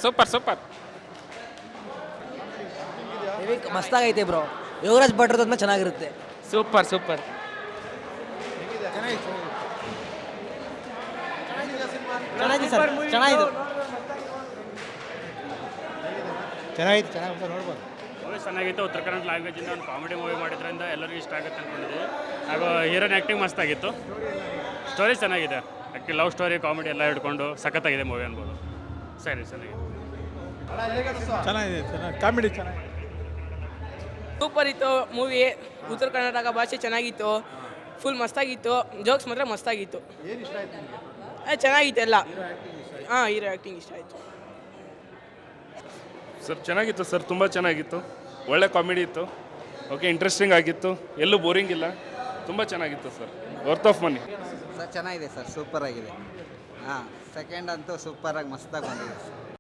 Super super ಮಸ್ತಾಗೈತೆ bro. Yogaraj ಭಟ್ರದ್ದು ಚೆನ್ನಾಗಿರುತ್ತೆ. ಸೂಪರ್ ಸೂಪರ್ ಚೆನ್ನಾಗಿದೆ ಸರ್, ಚೆನ್ನಾಗಿದೆ. ಚೆನ್ನಾಗಿತ್ತು ನೋಡ್ಬೋದು. ಮೂವಿ ಚೆನ್ನಾಗಿತ್ತು. ಉತ್ತರ ಕನ್ನಡ ಲ್ಯಾಂಗ್ವೇಜಿಂದ ಒಂದು ಕಾಮಿಡಿ ಮೂವಿ ಮಾಡಿದ್ರಿಂದ ಎಲ್ಲರಿಗೂ ಇಷ್ಟ ಆಗುತ್ತೆ ಅಂದ್ಕೊಂಡಿದ್ವಿ. ಹಾಗೂ ಹೀರೋನ್ ಆ್ಯಕ್ಟಿಂಗ್ ಮಸ್ತಾಗಿತ್ತು. ಸ್ಟೋರಿ ಚೆನ್ನಾಗಿದೆ. ಆ್ಯಕ್ಚುಲಿ ಲವ್ ಸ್ಟೋರಿ ಕಾಮಿಡಿ ಎಲ್ಲ ಹಿಡ್ಕೊಂಡು ಸಖತ್ತಾಗಿದೆ ಮೂವಿ ಅನ್ಬೋದು. ಸರಿ ಚೆನ್ನಾಗಿದೆ. ಕಾಮಿಡಿ ಚೆನ್ನಾಗಿದೆ. ಸೂಪರ್ ಇತ್ತು ಮೂವಿ. ಉತ್ತರ ಕರ್ನಾಟಕ ಭಾಷೆ ಚೆನ್ನಾಗಿತ್ತು. ಫುಲ್ ಮಸ್ತಾಗಿತ್ತು. ಜೋಕ್ಸ್ ಮಾತ್ರ ಮಸ್ತಾಗಿತ್ತು. ಚೆನ್ನಾಗಿತ್ತು ಎಲ್ಲ. ಹಾಂ, ಹೀರೋ ಆ್ಯಕ್ಟಿಂಗ್ ಇಷ್ಟ ಆಯಿತು ಸರ್. ಚೆನ್ನಾಗಿತ್ತು ಸರ್, ತುಂಬ ಚೆನ್ನಾಗಿತ್ತು. ಒಳ್ಳೆ ಕಾಮಿಡಿ ಇತ್ತು. ಓಕೆ, ಇಂಟ್ರೆಸ್ಟಿಂಗ್ ಆಗಿತ್ತು. ಎಲ್ಲೂ ಬೋರಿಂಗ್ ಇಲ್ಲ. ತುಂಬ ಚೆನ್ನಾಗಿತ್ತು sir. Worth of money sir. ಚೆನ್ನಾಗಿದೆ ಸರ್, ಸೂಪರ್ ಆಗಿದೆ. ಹಾಂ, ಸೆಕೆಂಡ್ ಅಂತೂ ಸೂಪರಾಗಿ ಮಸ್ತಾಗಿ ಬಂದಿದೆ ಸರ್.